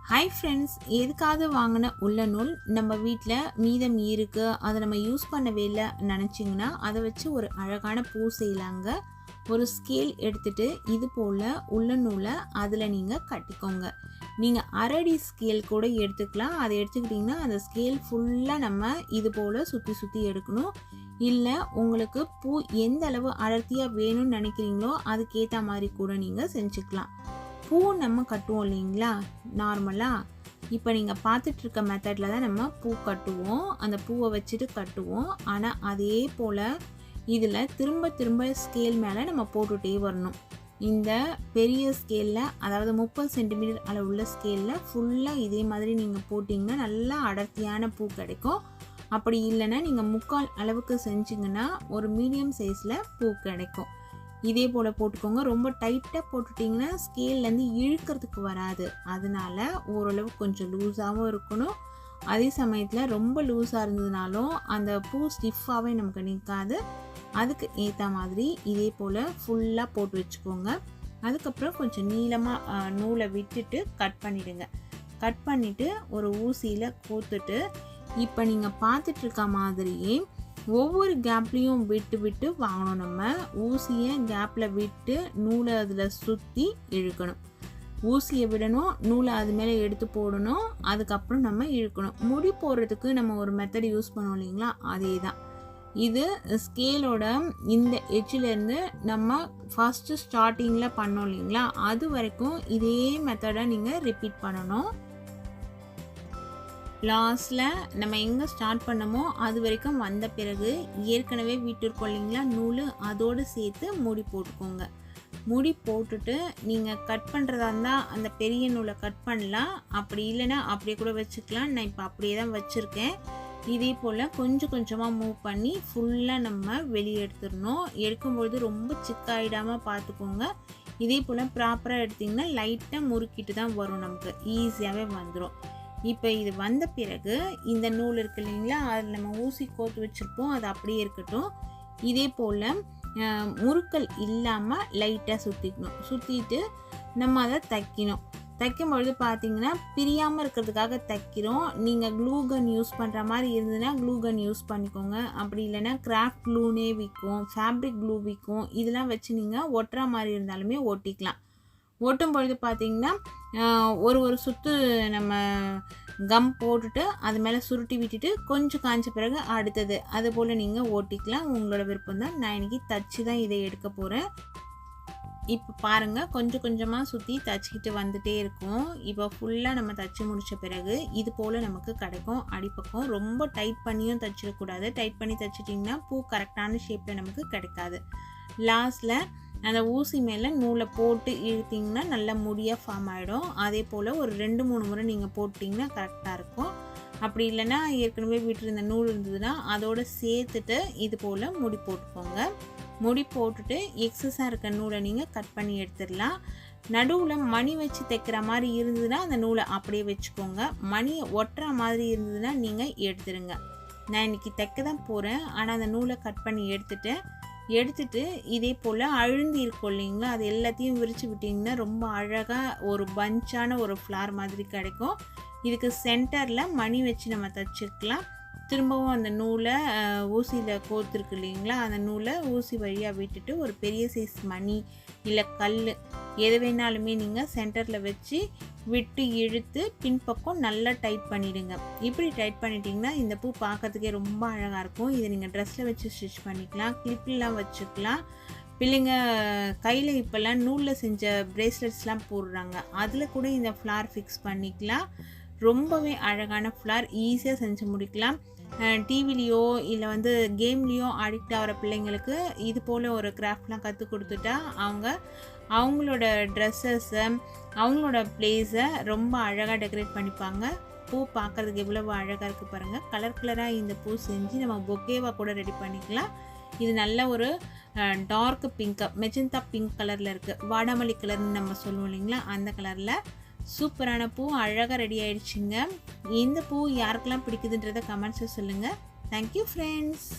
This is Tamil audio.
ஹாய் ஃப்ரெண்ட்ஸ், எதுக்காவது வாங்கின உள்ள நூல் நம்ம வீட்டில் மீதம் இருக்குது, அதை நம்ம யூஸ் பண்ணவே இல்லை நினச்சிங்கன்னா அதை வச்சு ஒரு அழகான பூ செய்யலாங்க. ஒரு ஸ்கேல் எடுத்துகிட்டு இது போல் உள்ள நூலை அதில் நீங்கள் கட்டிக்கோங்க. நீங்கள் அரடி ஸ்கேல் கூட எடுத்துக்கலாம். அதை எடுத்துக்கிட்டிங்கன்னா அந்த ஸ்கேல் ஃபுல்லாக நம்ம இது போல் சுற்றி சுற்றி எடுக்கணும். இல்லை உங்களுக்கு பூ எந்த அளவு அடர்த்தியாக வேணும்னு நினைக்கிறீங்களோ அதுக்கேற்ற மாதிரி கூட நீங்கள் செஞ்சுக்கலாம். பூ நம்ம கட்டுவோம் இல்லைங்களா நார்மலாக. இப்போ நீங்கள் பார்த்துட்ருக்க மெத்தடில் தான் நம்ம பூ கட்டுவோம், அந்த பூவை வச்சுட்டு கட்டுவோம். ஆனால் அதே போல் இதில் திரும்ப திரும்ப ஸ்கேல் மேலே நம்ம போட்டுகிட்டே வரணும். இந்த பெரிய ஸ்கேலில், அதாவது 30 சென்டிமீட்டர் அளவுள்ள ஸ்கேலில் ஃபுல்லாக இதே மாதிரி நீங்கள் போட்டிங்கன்னா நல்லா அடர்த்தியான பூ கிடைக்கும். அப்படி இல்லைன்னா நீங்கள் 3/4 அளவுக்கு செஞ்சிங்கன்னா ஒரு மீடியம் சைஸில் பூ கிடைக்கும். இதே போல் போட்டுக்கோங்க. ரொம்ப டைட்டாக போட்டுட்டிங்கன்னா ஸ்கேல்லேருந்து இழுக்கிறதுக்கு வராது. அதனால ஓரளவு கொஞ்சம் லூஸாகவும் இருக்கணும். அதே சமயத்தில் ரொம்ப லூஸாக இருந்ததுனாலும் அந்த பூ ஸ்டிஃபாகவே நமக்கு நிற்காது. அதுக்கு ஏற்ற மாதிரி இதே போல் ஃபுல்லாக போட்டு வச்சுக்கோங்க. அதுக்கப்புறம் கொஞ்சம் நீளமாக நூலை விட்டுட்டு கட் பண்ணிவிடுங்க. கட் பண்ணிவிட்டு ஒரு ஊசியில் கோத்துட்டு இப்போ நீங்கள் பார்த்துட்ருக்க மாதிரியே ஒவ்வொரு கேப்லேயும் விட்டு விட்டு வாங்கணும். நம்ம ஊசியை கேப்பில் விட்டு நூலை அதில் சுற்றி இழுக்கணும். ஊசியை விடணும், நூலை அது மேலே எடுத்து போடணும், அதுக்கப்புறம் நம்ம இழுக்கணும். முடி போடுறதுக்கு நம்ம ஒரு மெத்தட் யூஸ் பண்ணுவோம் இல்லைங்களா, அதே தான் இது. ஸ்கேலோட இந்த எட்ஜிலேருந்து நம்ம ஃபஸ்ட்டு ஸ்டார்டிங்கில் பண்ணோம் இல்லைங்களா, அது வரைக்கும் இதே மெத்தடை நீங்கள் ரிப்பீட் பண்ணணும். லாஸ்ட்டில் நம்ம எங்கே ஸ்டார்ட் பண்ணமோ அது வரைக்கும் வந்த பிறகு ஏற்கனவே விட்டுருக்கோம் இல்லைங்களா நூல், அதோடு சேர்த்து முடி போட்டுக்கோங்க. முடி போட்டுட்டு நீங்கள் கட் பண்ணுறதா இருந்தால் அந்த பெரிய நூலை கட் பண்ணலாம். அப்படி இல்லைன்னா அப்படியே கூட வச்சுக்கலாம். நான் இப்போ அப்படியே தான் வச்சுருக்கேன். இதே போல் கொஞ்சம் கொஞ்சமாக மூவ் பண்ணி ஃபுல்லாக நம்ம வெளியே எடுத்துடணும். எடுக்கும்பொழுது ரொம்ப சிக்காயிடாமல் பார்த்துக்கோங்க. இதே போல் ப்ராப்பராக எடுத்திங்கன்னா லைட்டாக முறுக்கிட்டு தான் வரும், நமக்கு ஈஸியாகவே வந்துடும். இப்போ இது வந்த பிறகு இந்த நூல் இருக்குது இல்லைங்களா, அதில் நம்ம ஊசி கோத்து வச்சுருப்போம், அது அப்படியே இருக்கட்டும். இதே போல் முறுக்கல் இல்லாமல் லைட்டாக சுற்றிக்கணும். சுற்றிட்டு நம்ம அதை தைக்கணும். தைக்கும்பொழுது பார்த்திங்கன்னா பிரியாமல் இருக்கிறதுக்காக தைக்கிறோம். நீங்கள் க்ளூ கன் யூஸ் பண்ணுற மாதிரி இருந்ததுன்னா க்ளூ கன் யூஸ் பண்ணிக்கோங்க. அப்படி இல்லைன்னா கிராஃப்ட் க்ளூனே விற்கும், ஃபேப்ரிக் க்ளூ விற்கும். இதெல்லாம் வச்சு நீங்கள் ஒட்டுற மாதிரி இருந்தாலுமே ஒட்டிக்கலாம். ஒட்டும் பொழுது பார்த்திங்கன்னா ஒரு சுற்று நம்ம கம் போட்டுட்டு அது மேலே சுருட்டி விட்டுட்டு கொஞ்சம் காய்ச்ச பிறகு அடுத்தது அது போல் நீங்கள் ஓட்டிக்கலாம். உங்களோட விருப்பம் தான். நான் இன்றைக்கி தச்சு தான் இதை எடுக்க போகிறேன். இப்போ பாருங்கள், கொஞ்சம் கொஞ்சமாக சுற்றி தச்சுக்கிட்டு வந்துகிட்டே இருக்கும். இப்போ ஃபுல்லாக நம்ம தச்சு முடித்த பிறகு இது போல் நமக்கு கிடைக்கும். அடிப்பக்கம் ரொம்ப டைட் பண்ணியும் தச்சிடக்கூடாது. டைட் பண்ணி தச்சிட்டிங்கன்னா பூ கரெக்டான ஷேப்பில் நமக்கு கிடைக்காது. லாஸ்ட்டில் அந்த ஊசி மேலே நூலை போட்டு இழுத்திங்கன்னா நல்ல முடியாக ஃபார்ம் ஆகிடும். அதே போல் ஒரு 2-3 முறை நீங்கள் போட்டிங்கன்னா கரெக்டாக இருக்கும். அப்படி இல்லைன்னா ஏற்கனவே விட்டுருந்த நூல் இருந்ததுன்னா அதோடு சேர்த்துட்டு இது போல் முடி போட்டுக்கோங்க. முடி போட்டுட்டு எக்ஸஸாக இருக்க நூலை நீங்கள் கட் பண்ணி எடுத்துடலாம். நடுவில் மணி வச்சு தைக்கிற மாதிரி இருந்ததுன்னா அந்த நூலை அப்படியே வச்சுக்கோங்க. மணியை ஒட்டுற மாதிரி இருந்ததுன்னா நீங்கள் எடுத்துடுங்க. நான் இன்றைக்கி தைக்க தான் போகிறேன், ஆனால் அந்த நூலை கட் பண்ணி எடுத்துட்டு இதே போல் அழுந்தி இருக்கும் இல்லைங்களா, அது எல்லாத்தையும் விரித்து விட்டிங்கன்னா ரொம்ப அழகாக ஒரு பஞ்சான ஒரு ஃப்ளார் மாதிரி கிடைக்கும். இதுக்கு சென்டரில் மணி வச்சு நம்ம தைச்சிக்கலாம். திரும்பவும் அந்த நூலை ஊசியில் கோத்துருக்கு இல்லைங்களா, அந்த நூலை ஊசி வழியாக விட்டுட்டு ஒரு பெரிய சைஸ் மணி இல்லை கல் எது வேணாலுமே நீங்கள் சென்டரில் வச்சு விட்டு இழுத்து பின்பக்கம் நல்லா டைட் பண்ணிவிடுங்க. இப்படி டைட் பண்ணிட்டிங்கன்னா இந்த பூ பார்க்கறதுக்கே ரொம்ப அழகாக இருக்கும். இதை நீங்கள் ட்ரெஸ்ஸில் வச்சு ஸ்டிச் பண்ணிக்கலாம், கிளிப்லாம் வச்சுக்கலாம். பிள்ளைங்க கையில் இப்போல்லாம் நூலில் செஞ்ச ப்ரேஸ்லெட்ஸ்லாம் போடுறாங்க, அதில் கூட இந்த ஃப்ளார் ஃபிக்ஸ் பண்ணிக்கலாம். ரொம்பவே அழகான ஃப்ளார், ஈஸியாக செஞ்சு முடிக்கலாம். டிவிலேயோ இல்லை கேம்லேயோ அடிக்ட் ஆகிற பிள்ளைங்களுக்கு இது போல் ஒரு கிராஃப்ட்லாம் கற்றுக் கொடுத்துட்டா அவங்களோட ட்ரெஸ்ஸஸை, அவங்களோட ப்ளேஸை ரொம்ப அழகாக டெக்கரேட் பண்ணிப்பாங்க. பூ பார்க்குறதுக்கு எவ்வளவு அழகாக இருக்குது பாருங்கள். கலர் கலராக இந்த பூ செஞ்சு நம்ம பொக்கேவாக கூட ரெடி பண்ணிக்கலாம். இது நல்ல ஒரு டார்க் பிங்க், மெஜந்தா பிங்க் கலரில் இருக்குது. வாடாமல்லி கலர்னு நம்ம சொல்லுவோம் இல்லைங்களா, அந்த கலரில் சூப்பரான பூ அழகாக ரெடி ஆயிடுச்சுங்க. இந்த பூ யாருக்கெல்லாம் பிடிக்குதுன்றதை கமெண்ட்ஸில் சொல்லுங்கள். Thank you friends.